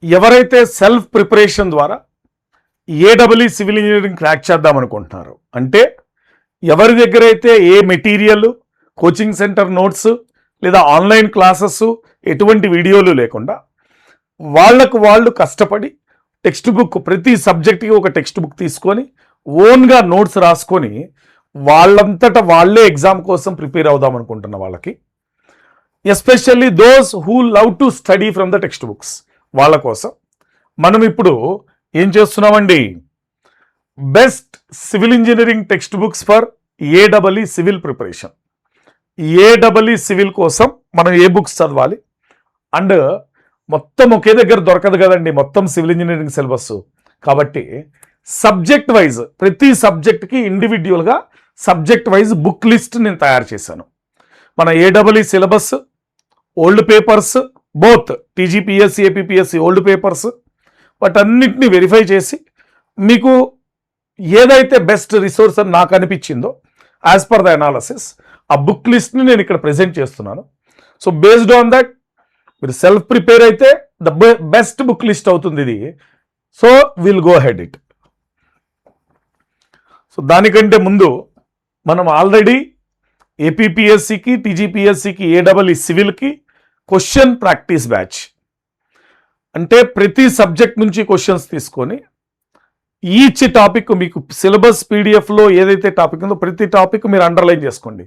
ఎవరైతే self preparation ద్వారా ఏడబ్ల్యూ civil engineering crack చేద్దాం అనుకుంటున్నారు, అంటే ఎవరి దగ్గర అయితే ఏ మెటీరియల్, కోచింగ్ సెంటర్ నోట్స్ లేదా ఆన్లైన్ క్లాసెస్, ఎటువంటి వీడియోలు లేకుండా వాళ్ళు కష్టపడి టెక్స్ట్ బుక్, ప్రతి సబ్జెక్ట్కి ఒక టెక్స్ట్ బుక్ తీసుకొని ఓన్గా నోట్స్ రాసుకొని వాళ్ళంతటా వాళ్ళే ఎగ్జామ్ కోసం ప్రిపేర్ అవుదాం అనుకుంటున్న వాళ్ళకి, especially those who love to study from the text books, వాళ్ళ కోసం మనం ఇప్పుడు ఏం చేస్తున్నామండి, best civil engineering text books for AW civil preparation. AW civil కోసం మనం ఏ బుక్స్ చదవాలి, అండ్ మొత్తం ఒకే దగ్గర దొరకదు కదండి మొత్తం సివిల్ ఇంజనీరింగ్ సిలబస్. కాబట్టి సబ్జెక్ట్ వైజ్ ప్రతి సబ్జెక్ట్కి ఇండివిజువల్గా సబ్జెక్ట్ వైజ్ బుక్ లిస్ట్ నేను తయారు చేశాను. మన AW syllabus, old papers, both TGPSC, APPSC old papers, వాటన్నిటిని వెరిఫై చేసి మీకు ఏదైతే బెస్ట్ రిసోర్స్ అని నాకు అనిపించిందో యాజ్ పర్ ద అనాలసిస్ ఆ బుక్ లిస్ట్ని నేను ఇక్కడ ప్రెజెంట్ చేస్తున్నాను. సో బేస్డ్ ఆన్ దట్ మీరు సెల్ఫ్ ప్రిపేర్ అయితే ద బెస్ట్ బుక్ లిస్ట్ అవుతుంది ఇది. So will go head it. So దానికంటే ముందు మనం ఆల్రెడీ ఏపీపీఎస్సీకి, టీజీపీఎస్సీకి, ఏడబ్ల్యూ సివిల్కి క్వశ్చన్ ప్రాక్టీస్ బ్యాచ్, అంటే ప్రతి సబ్జెక్ట్ నుంచి క్వశ్చన్స్ తీసుకొని ఈచ్ టాపిక్ మీకు సిలబస్ పీడిఎఫ్లో ఏదైతే టాపిక్ ఉందో ప్రతి టాపిక్ మీరు అండర్లైన్ చేసుకోండి.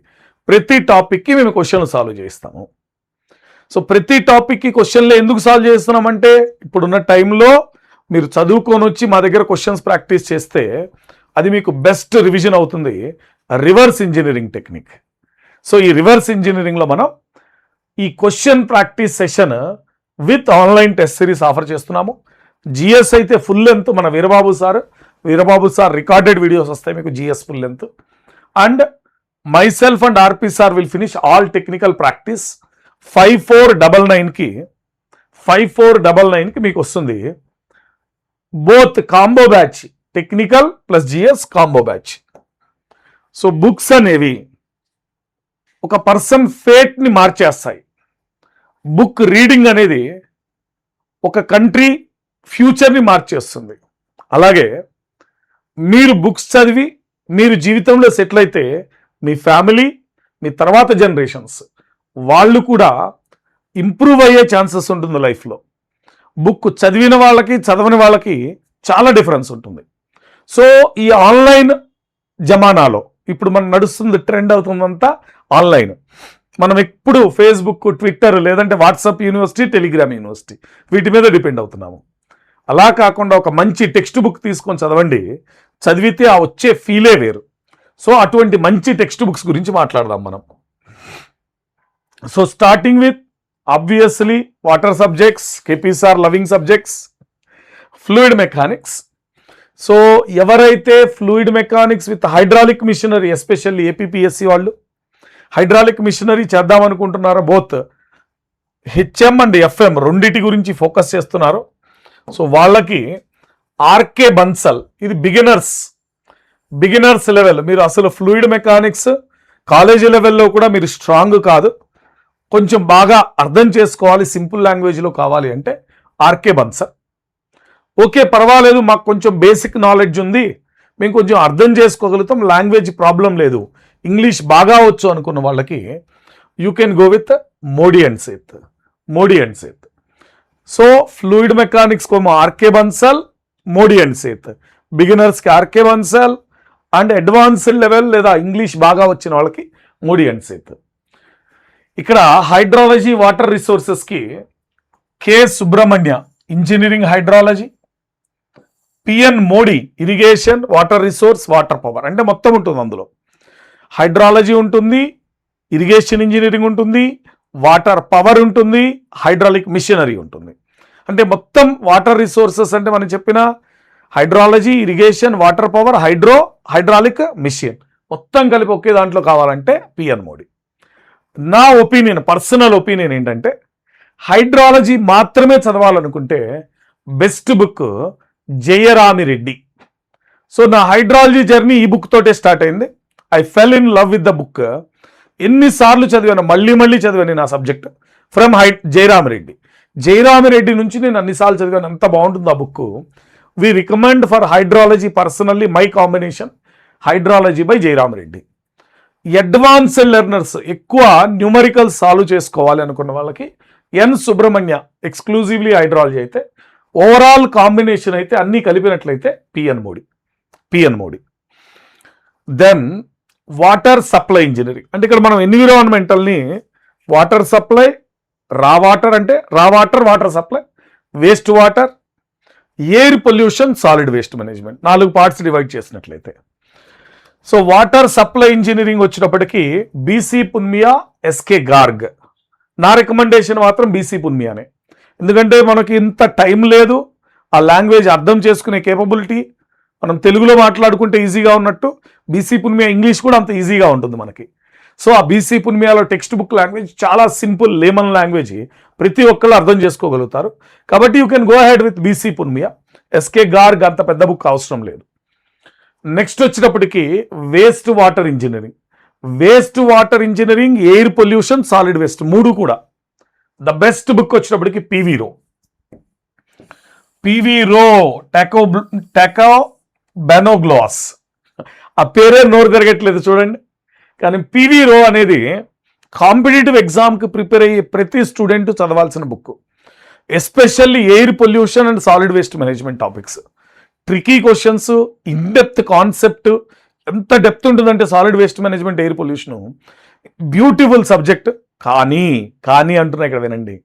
ప్రతి టాపిక్కి మేము క్వశ్చన్లు సాల్వ్ చేస్తాము. సో ప్రతి టాపిక్కి క్వశ్చన్లు ఎందుకు సాల్వ్ చేస్తున్నామంటే ఇప్పుడున్న టైంలో మీరు చదువుకొని వచ్చి మా దగ్గర క్వశ్చన్స్ ప్రాక్టీస్ చేస్తే అది మీకు బెస్ట్ రివిజన్ అవుతుంది. Reverse engineering technique. సో ఈ రివర్స్ ఇంజనీరింగ్లో మనం ఈ question practice session with online test series offer చేస్తున్నాము. జిఎస్ అయితే ఫుల్ లెంత్ మన వీరబాబు సార్ రికార్డెడ్ వీడియోస్ వస్తాయి మీకు GS full length, and myself and RP sir will finish all technical practice. 5499కి మీకు వస్తుంది both combo batch, technical plus GS combo batch. So books అనేవి ఒక పర్సన్ ఫేట్ని మార్చేస్తాయి. బుక్ రీడింగ్ అనేది ఒక కంట్రీ ఫ్యూచర్ని మార్చేస్తుంది. అలాగే మీరు బుక్స్ చదివి మీరు జీవితంలో సెటిల్ అయితే మీ ఫ్యామిలీ, మీ తర్వాత జనరేషన్స్ వాళ్ళు కూడా ఇంప్రూవ్ అయ్యే ఛాన్సెస్ ఉంటుంది లైఫ్లో. బుక్ చదివిన వాళ్ళకి చదవని వాళ్ళకి చాలా డిఫరెన్స్ ఉంటుంది. సో ఈ ఆన్లైన్ జమానాలో ఇప్పుడు మనం నడుస్తుంది, ట్రెండ్ అవుతుందంతా ఆన్లైన్. మనం ఎప్పుడు ఫేస్బుక్, ట్విట్టర్, లేదంటే వాట్సాప్ యూనివర్సిటీ, టెలిగ్రామ్ యూనివర్సిటీ వీటి మీద డిపెండ్ అవుతున్నాము. అలా కాకుండా ఒక మంచి టెక్స్ట్ బుక్ తీసుకొని చదవండి, చదివితే ఆ వచ్చే ఫీలే వేరు. సో అటువంటి మంచి టెక్స్ట్ బుక్స్ గురించి మాట్లాడదాం మనం. So starting with obviously water subjects, KP sir loving subjects, fluid mechanics. So ఎవరైతే fluid mechanics with hydraulic machinery, especially APPSC వాళ్ళు హైడ్రాలిక్ మిషనరీ చేద్దాం అనుకుంటున్నారో, బోత్ హెచ్ఎం అండ్ ఎఫ్ఎం రెండిటి గురించి ఫోకస్ చేస్తున్నారు. సో వాళ్ళకి ఆర్కే బన్సల్, ఇది బిగినర్స్ లెవెల్. మీరు అసలు ఫ్లూయిడ్ మెకానిక్స్ కాలేజీ లెవెల్లో కూడా మీరు స్ట్రాంగ్ కాదు, కొంచెం బాగా అర్థం చేసుకోవాలి, సింపుల్ లాంగ్వేజ్లో కావాలి అంటే ఆర్కే బన్సల్. ఓకే పర్వాలేదు, మాకు కొంచెం బేసిక్ నాలెడ్జ్ ఉంది, మేము కొంచెం అర్థం చేసుకోగలుగుతాం, లాంగ్వేజ్ ప్రాబ్లం లేదు, ఇంగ్లీష్ బాగా వచ్చు అనుకున్న వాళ్ళకి you can go with Modi and Seth. So fluid mechanics కోమో ఆర్కే బన్సల్, మోడీ అండ్ సేత్. బిగినర్స్కి RK Bansal, and advanced level లేదా ఇంగ్లీష్ బాగా వచ్చిన వాళ్ళకి మోడీ అండ్ సేత్. ఇక్కడ హైడ్రాలజీ వాటర్ రిసోర్సెస్కి K Subrahmanya engineering hydrology, PN Modi irrigation water resource water power, అంటే మొత్తం ఉంటుంది అందులో. హైడ్రాలజీ ఉంటుంది, ఇరిగేషన్ ఇంజనీరింగ్ ఉంటుంది, వాటర్ పవర్ ఉంటుంది, హైడ్రాలిక్ మిషనరీ ఉంటుంది. అంటే మొత్తం వాటర్ రిసోర్సెస్ అంటే మనం చెప్పిన hydrology, irrigation, water power, hydraulic, machine మొత్తం కలిపి ఒకే దాంట్లో కావాలంటే P N. Modi opinion, personal opinion ఏంటంటే హైడ్రాలజీ మాత్రమే చదవాలనుకుంటే బెస్ట్ బుక్ జయరామిరెడ్డి. సో నా హైడ్రాలజీ జర్నీ ఈ బుక్ తోటే స్టార్ట్ అయింది. I fell in love with the book. ఎన్నిసార్లు చదివాను, మళ్ళీ చదివాను నా సబ్జెక్ట్ ఫ్రమ్ జయరామిరెడ్డి. జయరామిరెడ్డి నుంచి నేను అన్నిసార్లు చదివాను, ఎంత బాగుంటుంది ఆ book. We recommend for hydrology personally my combination hydrology by Jayarami Reddy. Advanced learners, ఎక్కువ న్యూమరికల్ సాల్వ్ చేసుకోవాలి అనుకున్న వాళ్ళకి ఎన్ సుబ్రహ్మణ్య ఎక్స్క్లూజివ్లీ హైడ్రాలజీ అయితే, ఓవరాల్ కాంబినేషన్ అయితే అన్నీ కలిపినట్లయితే PN Modi. Then water supply engineering, అంటే ఇక్కడ మనం ఎన్విరాన్మెంటల్ని వాటర్ సప్లై, రా వాటర్ అంటే raw water, water supply, waste water, air pollution, solid waste management, 4 parts divide చేసినట్లయితే. సో వాటర్ సప్లై ఇంజనీరింగ్ వచ్చినప్పటికీ బీసీ పున్మియా, ఎస్కే గార్గ్. నా రికమెండేషన్ మాత్రం బీసీ పున్మియానే, ఎందుకంటే మనకి ఇంత టైం లేదు, ఆ లాంగ్వేజ్ అర్థం చేసుకునే కేపబిలిటీ, మనం తెలుగులో మాట్లాడుకుంటే ఈజీగా ఉన్నట్టు బీసీ పున్మియా ఇంగ్లీష్ కూడా అంత ఈజీగా ఉంటుంది మనకి. సో ఆ బీసీ పున్మియాలో టెక్స్ట్ బుక్ లాంగ్వేజ్ చాలా సింపుల్ లేమన్ లాంగ్వేజ్, ప్రతి ఒక్కళ్ళు అర్థం చేసుకోగలుగుతారు. కాబట్టి you can go ahead with BC Punmia. SK Garg అంత పెద్ద బుక్ అవసరం లేదు. నెక్స్ట్ వచ్చినప్పటికీ waste water engineering, air pollution, solid waste, 3 కూడా. ద బెస్ట్ బుక్ వచ్చినప్పటికీ పివి రో టెకో బెనోగ్లాస్. ఆ పేరే నోరు తిరగట్లేదు చూడండి. కానీ పివి రో అనేది కాంపిటేటివ్ ఎగ్జామ్కి ప్రిపేర్ అయ్యే ప్రతి స్టూడెంట్ చదవాల్సిన book. Especially air pollution and solid waste management topics, tricky questions, in depth concept. ఎంత డెప్త్ ఉంటుందంటే solid waste management, air pollution, beautiful subject. కానీ అంటున్నా ఇక్కడ వినండి,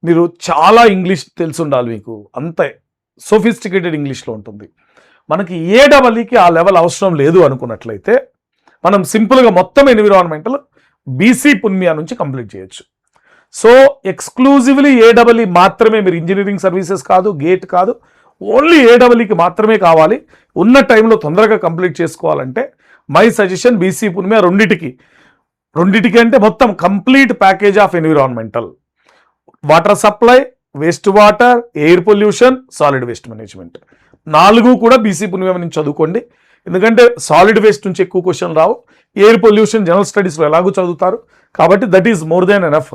మీరు చాలా ఇంగ్లీష్ తెలిసి ఉండాలి, మీకు అంత సోఫిస్టికేటెడ్ ఇంగ్లీష్లో ఉంటుంది. మనకి ఏడబ్ల్యూకి ఆ లెవెల్ అవసరం లేదు అనుకున్నట్లయితే మనం సింపుల్గా మొత్తం ఎన్విరాన్మెంటల్ బీసీ పున్మియా నుంచి కంప్లీట్ చేయొచ్చు. సో ఎక్స్క్లూజివ్లీ ఏడబ్ల్యూ మాత్రమే, మీరు ఇంజనీరింగ్ సర్వీసెస్ కాదు, గేట్ కాదు, ఓన్లీ ఏడబ్ల్యూకి మాత్రమే కావాలి. ఉన్న టైంలో తొందరగా కంప్లీట్ చేసుకోవాలంటే మై సజెషన్ బీసీ పున్మియా. రెండిటికి అంటే మొత్తం complete package of environmental, water supply, waste water, air pollution, solid waste management, 4 కూడా బీసీ పున్మియా నుంచి చదువుకోండి. ఎందుకంటే సాలిడ్ వేస్ట్ నుంచి ఎక్కువ క్వశ్చన్ రావు, ఎయిర్ పొల్యూషన్ జనరల్ స్టడీస్లో ఎలాగో చదువుతారు. కాబట్టి that is more than enough.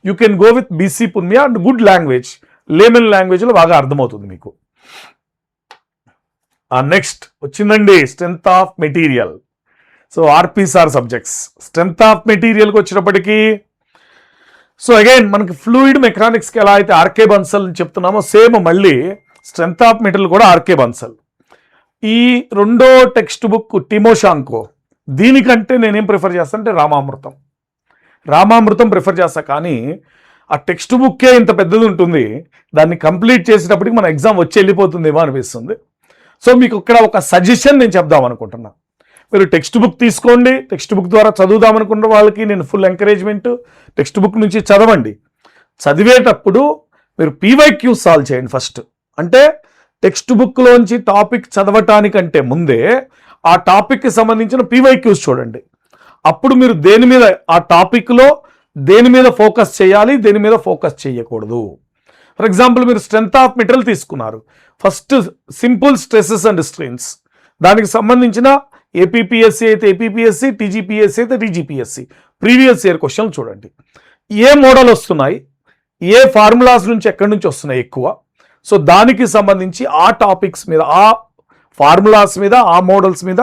You can go with BC Punmia and good language, layman లాంగ్వేజ్లో బాగా అర్థమవుతుంది మీకు. నెక్స్ట్ వచ్చిందండి strength of material. So RP sir subjects, strength of మెటీరియల్కి వచ్చినప్పటికీ సో అగైన్ మనకి ఫ్లూయిడ్ మెకానిక్స్కి ఎలా అయితే ఆర్కే బన్సల్ చెప్తున్నామో సేమ్ మళ్ళీ స్ట్రెంగ్త్ ఆఫ్ మెటీరియల్ కూడా ఆర్కే బన్సల్. ఈ రెండో టెక్స్ట్ బుక్ టిమోషాంకో, దీనికంటే నేనేం ప్రిఫర్ చేస్తాను అంటే రామామృతం ప్రిఫర్ చేస్తా. కానీ ఆ టెక్స్ట్ బుక్కే ఇంత పెద్దది ఉంటుంది, దాన్ని కంప్లీట్ చేసేటప్పటికి మన ఎగ్జామ్ వచ్చి వెళ్ళిపోతుందేమో అనిపిస్తుంది. సో మీకు ఇక్కడ ఒక సజెషన్ నేను చెప్దాం అనుకుంటున్నా, మీరు టెక్స్ట్ బుక్ తీసుకోండి. టెక్స్ట్ బుక్ ద్వారా చదువుదాం అనుకున్న వాళ్ళకి నేను ఫుల్ ఎంకరేజ్మెంట్, టెక్స్ట్ బుక్ నుంచి చదవండి. చదివేటప్పుడు మీరు పీవైక్యూ సాల్వ్ చేయండి ఫస్ట్. అంటే టెక్స్ట్ బుక్లోంచి టాపిక్ చదవటానికంటే ముందే ఆ టాపిక్కి సంబంధించిన పీవైక్యూస్ చూడండి. అప్పుడు మీరు దేని మీద, ఆ టాపిక్లో దేని మీద ఫోకస్ చేయాలి, దేని మీద ఫోకస్ చేయకూడదు. ఫర్ ఎగ్జాంపుల్ మీరు స్ట్రెంగ్త్ ఆఫ్ మెటీరియల్ తీసుకున్నారు, first simple stresses and strains, దానికి సంబంధించిన ఏపీపీఎస్సీ అయితే ఏపీపీఎస్సీ, టీజీపీఎస్సీ అయితే టీజీపీఎస్సీ ప్రీవియస్ ఇయర్ క్వశ్చన్లు చూడండి. ఏ మోడల్ వస్తున్నాయి, ఏ ఫార్ములాస్ నుంచి ఎక్కడి నుంచి వస్తున్నాయి ఎక్కువ. సో దానికి సంబంధించి ఆ టాపిక్స్ మీద, ఆ ఫార్ములాస్ మీద, ఆ మోడల్స్ మీద,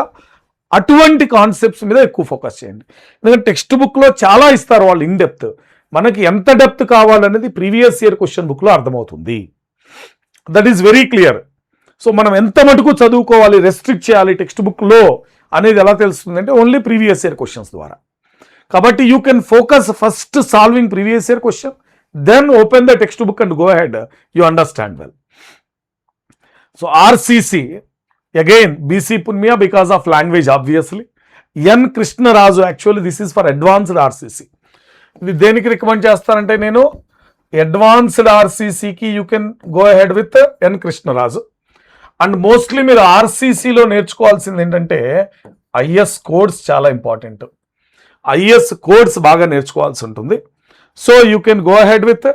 అటువంటి కాన్సెప్ట్స్ మీద ఎక్కువ ఫోకస్ చేయండి. ఎందుకంటే టెక్స్ట్ బుక్లో చాలా ఇస్తారు వాళ్ళు ఇన్ డెప్త్, మనకి ఎంత డెప్త్ కావాలనేది ప్రీవియస్ ఇయర్ క్వశ్చన్ బుక్లో అర్థమవుతుంది. That is very clear. So మనం ఎంత మటుకు చదువుకోవాలి, రెస్ట్రిక్ట్ చేయాలి టెక్స్ట్ బుక్లో అనేది ఎలా తెలుస్తుంది అంటే ఓన్లీ ప్రీవియస్ ఇయర్ క్వశ్చన్స్ ద్వారా. కాబట్టి you can focus first solving previous year question, then open the text book and go ahead, you understand well. So RCC again BC Punmia because of language obviously. N Krishnaraju, actually this is for advanced RCC. ఇది దేనికి recommend చేస్తానంటే నేను advanced ఆర్సీసీకి you can go ahead with N Krishnaraju. And mostly మీరు ఆర్సీసీలో నేర్చుకోవాల్సింది ఏంటంటే IS codes చాలా ఇంపార్టెంట్. ఐఎస్ కోడ్స్ బాగా నేర్చుకోవాల్సి ఉంటుంది. So you can go ahead with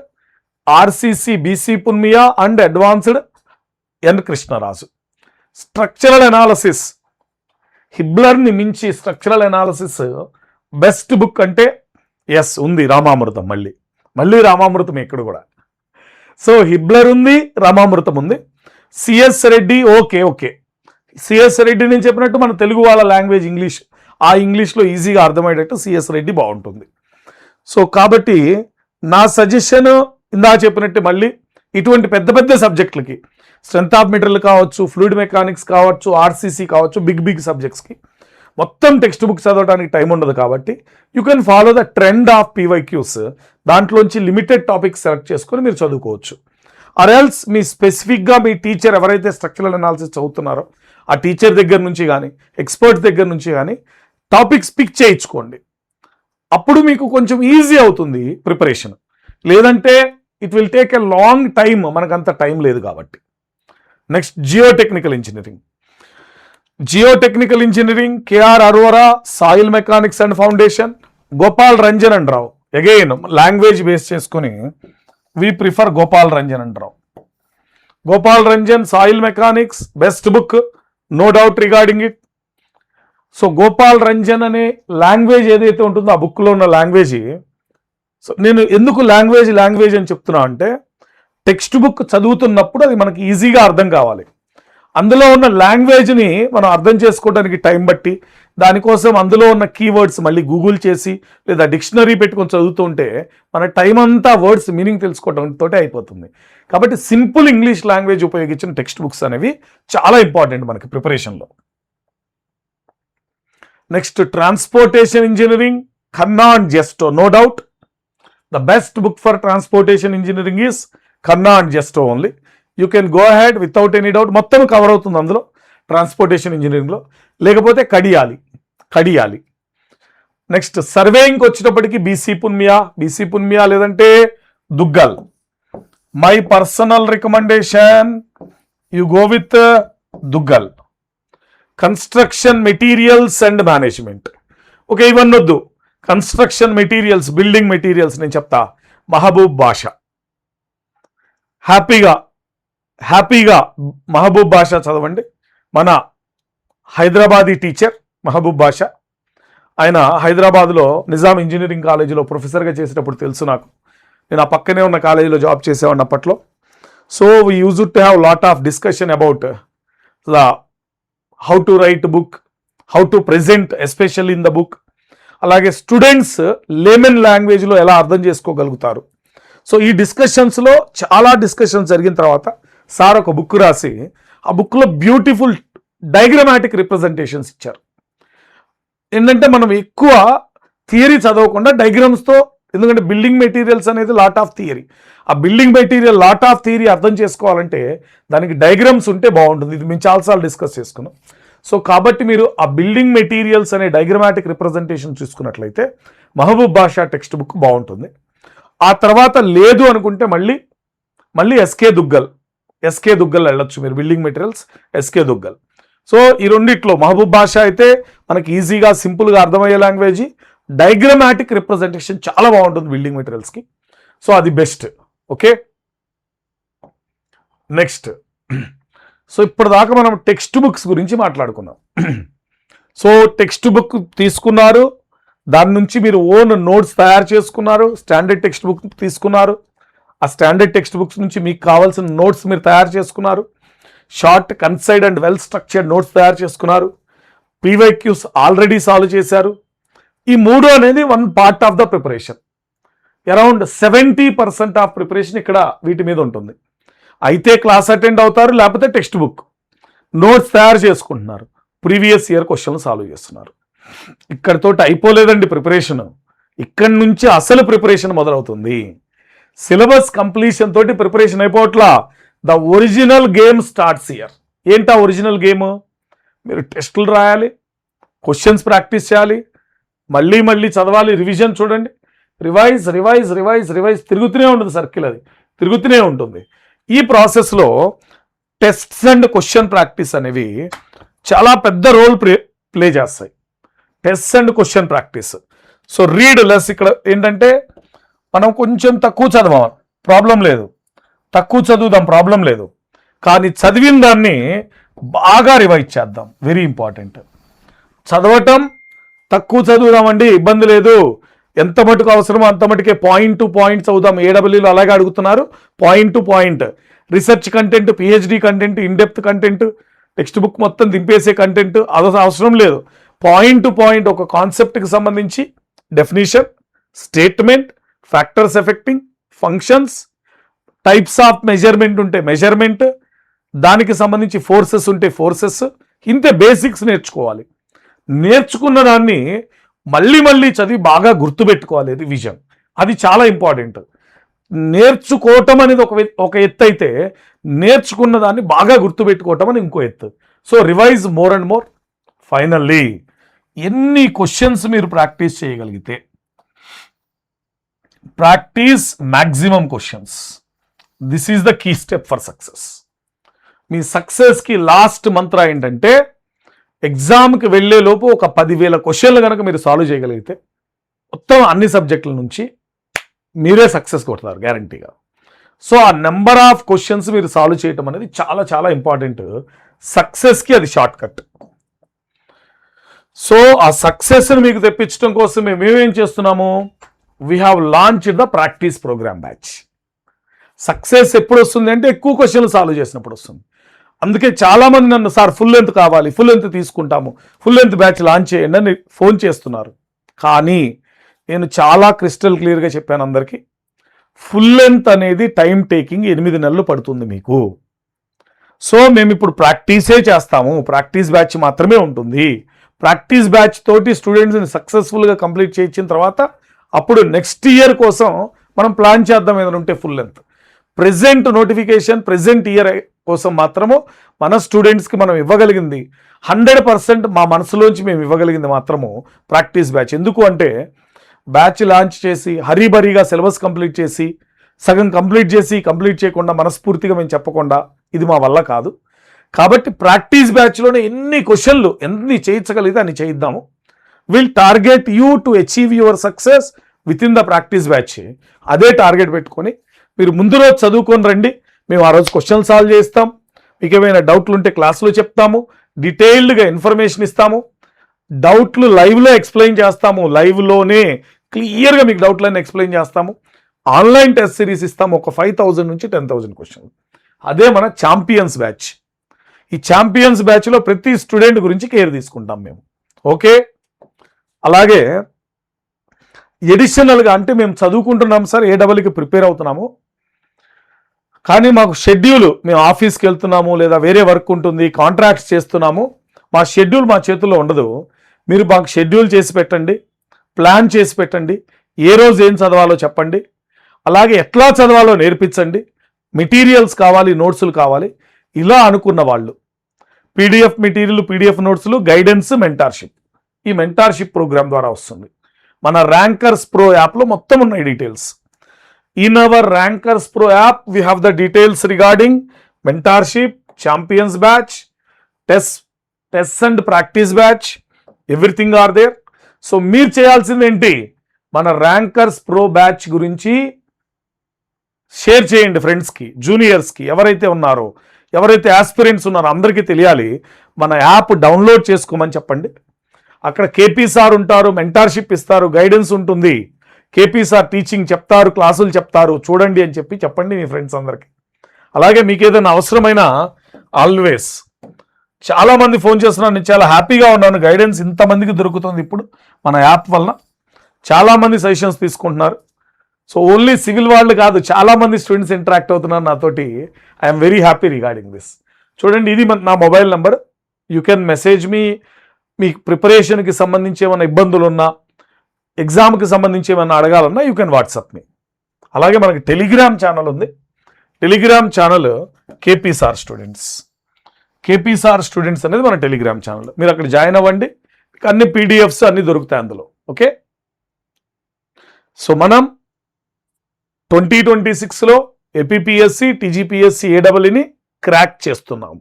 RCC BC Punmia and advanced N Krishnaraju. Structural analysis, హిబ్లర్ని మించి స్ట్రక్చరల్ అనాలసిస్ బెస్ట్ బుక్ అంటే ఎస్ ఉంది రామామృతం. మళ్ళీ మళ్ళీ రామామృతం ఇక్కడ కూడా. సో హిబ్లర్ ఉంది, రామామృతం ఉంది. CS Reddy okay. CS Reddy నేను చెప్పినట్టు మన తెలుగు వాళ్ళ లాంగ్వేజ్ ఇంగ్లీష్, ఆ ఇంగ్లీష్లో ఈజీగా అర్థమయ్యేటట్టు సిఎస్ రెడ్డి బాగుంటుంది. సో కాబట్టి నా సజెషన్ ఇందా చెప్పినట్టు మళ్ళీ ఇటువంటి పెద్ద పెద్ద సబ్జెక్టులకి, స్ట్రెంత్ ఆఫ్ మెటీరియల్ కావచ్చు, ఫ్లూయిడ్ మెకానిక్స్ కావచ్చు, ఆర్సీసీ కావచ్చు, బిగ్ సబ్జెక్ట్స్కి మొత్తం టెక్స్ట్ బుక్ చదవడానికి టైం ఉండదు. కాబట్టి you can follow the trend of PYQs. దాంట్లోంచి లిమిటెడ్ టాపిక్స్ సెలెక్ట్ చేసుకొని మీరు చదువుకోవచ్చు. ఆర్ ఎల్స్ మీ స్పెసిఫిక్గా మీ టీచర్ ఎవరైతే స్ట్రక్చరల్ అనాలిసిస్ చదువుతున్నారో ఆ టీచర్ దగ్గర నుంచి కానీ ఎక్స్పర్ట్ దగ్గర నుంచి కానీ టాపిక్స్ పిక్ చేయించుకోండి. అప్పుడు మీకు కొంచెం ఈజీ అవుతుంది ప్రిపరేషన్. లేదంటే it will take a long time, మనకంత టైం లేదు కాబట్టి. Next geotechnical engineering KR Arora, soil mechanics and foundation, Gopal Ranjan and Rao. Again language base చేసుకుని we prefer Gopal Ranjan and Rao. Gopal Ranjan soil mechanics best book, no doubt regarding it. So Gopal Ranjan అనే language ఏదైతే ఉంటుందో ఆ బుక్లో ఉన్న లాంగ్వేజ్, సో నేను ఎందుకు లాంగ్వేజ్ అని చెప్తున్నా అంటే టెక్స్ట్ బుక్ చదువుతున్నప్పుడు అది మనకి ఈజీగా అర్థం కావాలి. అందులో ఉన్న లాంగ్వేజ్ని మనం అర్థం చేసుకోవడానికి టైం బట్టి, దానికోసం అందులో ఉన్న కీవర్డ్స్ మళ్ళీ గూగుల్ చేసి లేదా డిక్షనరీ పెట్టుకొని చదువుతుంటే మన టైం అంతా వర్డ్స్ మీనింగ్ తెలుసుకోవడంతో అయిపోతుంది. కాబట్టి సింపుల్ ఇంగ్లీష్ లాంగ్వేజ్ ఉపయోగించిన టెక్స్ట్ బుక్స్ అనేవి చాలా ఇంపార్టెంట్ మనకి ప్రిపరేషన్లో. Next transportation engineering, Khanna and Justo. No doubt the best book for transportation engineering is Khanna and Justo only. You can go ahead without any doubt. మొత్తం కవర్ అవుతుంది అందులో ట్రాన్స్పోర్టేషన్ ఇంజనీరింగ్లో. లేకపోతే కడియాలి. నెక్స్ట్ సర్వేయింగ్కి వచ్చేటప్పటికి బీసీ పున్మియా లేదంటే Duggal. My personal recommendation you go with Duggal. Construction materials and management, okay ఇవన్నీ వద్దు. Construction materials, building materials నేను చెప్తా, మహబూబ్ బాషా. హ్యాపీగా మహబూబ్ బాషా చదవండి. మన హైదరాబాదీ టీచర్ మహబూబ్ బాషా. ఆయన హైదరాబాద్లో నిజాం ఇంజనీరింగ్ కాలేజీలో ప్రొఫెసర్గా చేసేటప్పుడు తెలుసు నాకు. నేను ఆ పక్కనే ఉన్న కాలేజీలో జాబ్ చేసేవాడిని అప్పట్లో. So we use to have lot of discussion about the how to right book, how to present especially in the book. అలాగే స్టూడెంట్స్ లేమన్ లాంగ్వేజ్లో ఎలా అర్థం చేసుకోగలుగుతారు. సో ఈ డిస్కషన్స్లో చాలా డిస్కషన్స్ జరిగిన తర్వాత సార్ ఒక బుక్ రాసి ఆ బుక్లో బ్యూటిఫుల్ డయాగ్రమాటిక్ రిప్రజెంటేషన్స్ ఇచ్చారు. ఏంటంటే మనం ఎక్కువ థియరీ చదవకుండా డయాగ్రామ్స్తో, ఎందుకంటే బిల్డింగ్ మెటీరియల్స్ అనేది లాట్ ఆఫ్ థియరీ. ఆ building material lot of theory అర్థం చేసుకోవాలంటే దానికి డయాగ్రామ్స్ ఉంటే బాగుంటుంది. ఇది మేము చాలాసార్లు డిస్కస్ చేసుకున్నాం. సో కాబట్టి మీరు ఆ బిల్డింగ్ మెటీరియల్స్ అనే డయాగ్రమాటిక్ రిప్రజెంటేషన్ చూసుకున్నట్లయితే మహబూబ్ బాషా టెక్స్ట్ బుక్ బాగుంటుంది. ఆ తర్వాత లేదు అనుకుంటే మళ్ళీ ఎస్కే దుగ్గల్ వెళ్ళొచ్చు మీరు. Building materials S K Duggal. So ఈ రెండిట్లో మహబూబ్ బాషా అయితే మనకి ఈజీగా సింపుల్గా అర్థమయ్యే లాంగ్వేజ్, డయాగ్రమాటిక్ రిప్రజెంటేషన్ చాలా బాగుంటుంది బిల్డింగ్ మెటీరియల్స్కి. సో అది బెస్ట్. ఓకే నెక్స్ట్, సో ఇప్పటిదాకా మనం టెక్స్ట్ బుక్స్ గురించి మాట్లాడుకున్నాం. సో టెక్స్ట్ బుక్ తీసుకున్నారు, దాని నుంచి మీరు ఓన్ నోట్స్ తయారు చేసుకున్నారు, స్టాండర్డ్ టెక్స్ట్ బుక్ తీసుకున్నారు, ఆ స్టాండర్డ్ టెక్స్ట్ బుక్స్ నుంచి మీకు కావాల్సిన నోట్స్ మీరు తయారు చేసుకున్నారు, short concise and well structured notes తయారు చేసుకున్నారు, పీవైక్యూస్ ఆల్రెడీ సాల్వ్ చేశారు. ఈ మూడు అనేది one part of the preparation. Around 70% of preparation ఇక్కడ వీటి మీద ఉంటుంది. అయితే క్లాస్ అటెండ్ అవుతారు, లేకపోతే టెక్స్ట్ బుక్ నోట్స్ తయారు చేసుకుంటున్నారు, ప్రీవియస్ ఇయర్ క్వశ్చన్లు సాల్వ్ చేస్తున్నారు. ఇక్కడితో అయిపోలేదండి ప్రిపరేషన్. ఇక్కడి నుంచి అసలు ప్రిపరేషన్ మొదలవుతుంది. సిలబస్ కంప్లీషన్ తోటి ప్రిపరేషన్ అయిపోవట్లా. The original game starts here. ఏంటా ఒరిజినల్ గేమ్? మీరు టెస్టులు రాయాలి, క్వశ్చన్స్ ప్రాక్టీస్ చేయాలి, మళ్ళీ చదవాలి, రివిజన్ చూడండి, రివైజ్ తిరుగుతూనే ఉంటుంది సర్కిల్, అది తిరుగుతూనే ఉంటుంది. ఈ ప్రాసెస్లో టెస్ట్స్ అండ్ క్వశ్చన్ ప్రాక్టీస్ అనేవి చాలా పెద్ద రోల్ ప్లే చేస్తాయి. Tests and question practice. So read less. ఇక్కడ ఏంటంటే మనం కొంచెం తక్కువ చదవాలి, ప్రాబ్లం లేదు, తక్కువ చదువుదాం, ప్రాబ్లం లేదు, కానీ చదివిన దాన్ని బాగా రివైజ్ చేద్దాం, వెరీ ఇంపార్టెంట్. చదవటం తక్కువ చదువుదామండి, ఇబ్బంది లేదు, ఎంత మటుకు అవసరమో అంత మటుకే పాయింట్ టు పాయింట్ చదువుదాం. ఏడబ్ల్యూలో అలాగే అడుగుతున్నారు, point to point. Research content, PhD content, in depth content, text book మొత్తం దింపేసే కంటెంట్ అది అవసరం లేదు. పాయింట్ టు పాయింట్ ఒక కాన్సెప్ట్కి సంబంధించి definition, statement, factors effecting, functions, types of measurement ఉంటే మెజర్మెంట్, దానికి సంబంధించి ఫోర్సెస్ ఉంటే ఫోర్సెస్, ఇంతే బేసిక్స్ నేర్చుకోవాలి. నేర్చుకున్న దాన్ని మళ్ళీ మళ్ళీ చదివి బాగా గుర్తుపెట్టుకోవాలి. రివిజన్ అది చాలా ఇంపార్టెంట్. నేర్చుకోవటం అనేది ఒక ఎత్తు అయితే, నేర్చుకున్న దాన్ని బాగా గుర్తుపెట్టుకోవటం అని ఇంకో ఎత్తు. So revise more and more. Finally ఎన్ని క్వశ్చన్స్ మీరు ప్రాక్టీస్ చేయగలిగితే, practice maximum questions, this is the key step for success. మీ సక్సెస్కి లాస్ట్ మంత్ర ఏంటంటే, ఎగ్జామ్కి వెళ్ళే లోపు ఒక 10,000 క్వశ్చన్లు కనుక మీరు సాల్వ్ చేయగలిగితే మొత్తం అన్ని సబ్జెక్టుల నుంచి మీరే సక్సెస్ కొడతారు గ్యారంటీగా. సో ఆ నెంబర్ ఆఫ్ క్వశ్చన్స్ మీరు సాల్వ్ చేయటం అనేది చాలా చాలా ఇంపార్టెంట్. సక్సెస్కి అది షార్ట్ కట్. సో ఆ సక్సెస్ని మీకు తెప్పించడం కోసం మేమేం చేస్తున్నాము, we have launched the practice program batch. Success ఎప్పుడు వస్తుంది అంటే ఎక్కువ క్వశ్చన్లు సాల్వ్ చేసినప్పుడు వస్తుంది. అందుకే చాలామంది నన్ను సార్ ఫుల్ లెంత్ కావాలి, ఫుల్ లెంత్ తీసుకుంటాము, ఫుల్ లెంత్ బ్యాచ్ లాంచ్ చేయండి అని ఫోన్ చేస్తున్నారు. కానీ నేను చాలా క్రిస్టల్ క్లియర్గా చెప్పాను అందరికీ, ఫుల్ లెంత్ అనేది టైం టేకింగ్ 8 నెలలు పడుతుంది మీకు. సో మేము ఇప్పుడు ప్రాక్టీసే చేస్తాము, ప్రాక్టీస్ బ్యాచ్ మాత్రమే ఉంటుంది. ప్రాక్టీస్ బ్యాచ్ తోటి స్టూడెంట్స్ని సక్సెస్ఫుల్గా కంప్లీట్ చేయించిన తర్వాత అప్పుడు నెక్స్ట్ ఇయర్ కోసం మనం ప్లాన్ చేద్దాం ఏదైనా ఉంటే full length. Present notification, present year కోసం మాత్రము మన స్టూడెంట్స్కి మనం ఇవ్వగలిగింది 100% మా మనసులోంచి మేము ఇవ్వగలిగింది మాత్రము ప్రాక్టీస్ బ్యాచ్. ఎందుకు అంటే బ్యాచ్ లాంచ్ చేసి హరీబరీగా సిలబస్ కంప్లీట్ చేసి సగం కంప్లీట్ చేయకుండా మనస్ఫూర్తిగా మేము చెప్పకుండా ఇది మా వల్ల కాదు. కాబట్టి ప్రాక్టీస్ బ్యాచ్లోనే ఎన్ని క్వశ్చన్లు ఎన్ని చేయించగలిగితే అన్ని చేయిద్దాము. Will target you to achieve your success within the practice batch. అదే టార్గెట్ పెట్టుకొని మీరు ముందు రోజు చదువుకొని రండి. మేము ఆ రోజు క్వశ్చన్ సాల్వ్ చేస్తాం. మీకు ఏమైనా డౌట్లు ఉంటే క్లాస్లో చెప్తాము, డీటెయిల్డ్గా ఇన్ఫర్మేషన్ ఇస్తాము, డౌట్లు లైవ్లో ఎక్స్ప్లెయిన్ చేస్తాము, లైవ్లోనే క్లియర్గా మీకు డౌట్లన్నీ ఎక్స్ప్లెయిన్ చేస్తాము. ఆన్లైన్ టెస్ట్ సిరీస్ ఇస్తాము, ఒక 5,000 నుంచి 10,000 క్వశ్చన్లు. అదే మన ఛాంపియన్స్ బ్యాచ్. ఈ ఛాంపియన్స్ బ్యాచ్లో ప్రతి స్టూడెంట్ గురించి కేర్ తీసుకుంటాం మేము. ఓకే, అలాగే ఎడిషనల్గా అంటే మేము చదువుకుంటున్నాం సార్, ఏడబ్ల్యూకి ప్రిపేర్ అవుతున్నాము, కానీ మాకు షెడ్యూల్, మేము ఆఫీస్కి వెళ్తున్నాము లేదా వేరే వర్క్ ఉంటుంది, కాంట్రాక్ట్స్ చేస్తున్నాము, మా షెడ్యూల్ మా చేతుల్లో ఉండదు. మీరు మాకు షెడ్యూల్ చేసి పెట్టండి, ప్లాన్ చేసి పెట్టండి, ఏ రోజు ఏం చదవాలో చెప్పండి, అలాగే ఎట్లా చదవాలో నేర్పించండి, మెటీరియల్స్ కావాలి, నోట్సులు కావాలి. ఇలా అనుకున్న వాళ్ళు పీడిఎఫ్ మెటీరియల్, పీడిఎఫ్ నోట్సులు, గైడెన్స్, మెంటార్షిప్. ఈ మెంటార్షిప్ ప్రోగ్రామ్ ద్వారా వస్తుంది. మన ర్యాంకర్స్ ప్రో యాప్లో మొత్తం ఉన్నాయి details. In our Rankers Pro app, we have the details regarding mentorship, champions batch, tests and practice batch. Everything are there. So, మీరు చేయాల్సింది ఏంటి, మన ర్యాంకర్స్ ప్రో బ్యాచ్ గురించి షేర్ చేయండి ఫ్రెండ్స్కి, జూనియర్స్కి, ఎవరైతే ఉన్నారో, ఎవరైతే ఆస్పిరెంట్స్ ఉన్నారో అందరికీ తెలియాలి. మన యాప్ డౌన్లోడ్ చేసుకోమని చెప్పండి. అక్కడ కేపీ సార్ ఉంటారు, మెంటార్షిప్ ఇస్తారు, గైడెన్స్ ఉంటుంది, కేపీ సార్ టీచింగ్ చెప్తారు, క్లాసులు చెప్తారు, చూడండి అని చెప్పండి మీ ఫ్రెండ్స్ అందరికీ. అలాగే మీకు ఏదైనా అవసరమైన ఆల్వేస్ చాలామంది ఫోన్ చేస్తున్నారు, నేను చాలా హ్యాపీగా ఉన్నాను, గైడెన్స్ ఇంతమందికి దొరుకుతుంది ఇప్పుడు మన యాప్ వలన. చాలామంది సజెషన్స్ తీసుకుంటున్నారు. సో ఓన్లీ సివిల్ వాళ్ళు కాదు, చాలామంది స్టూడెంట్స్ ఇంటరాక్ట్ అవుతున్నారు నాతోటి. I'm very happy regarding this. చూడండి, ఇది నా mobile number. You can message me. మీకు ప్రిపరేషన్కి సంబంధించి ఏమైనా ఇబ్బందులు ఉన్నా, ఎగ్జామ్కి సంబంధించి ఏమైనా అడగాలన్నా యూ కెన్ వాట్సాప్ మీ. అలాగే మనకి టెలిగ్రామ్ ఛానల్ ఉంది. Telegram channel KP sir students. KP sir students అనేది మన టెలిగ్రామ్ ఛానల్. మీరు అక్కడ జాయిన్ అవ్వండి, అన్ని పీడిఎఫ్స్ అన్ని దొరుకుతాయి అందులో. ఓకే, సో మనం 2026లో ఏపీపీఎస్సి, టీజీపీఎస్సి, ఏడబ్ల్యూని క్రాక్ చేస్తున్నాము,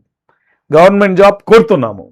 గవర్నమెంట్ జాబ్ కోరుతున్నాము.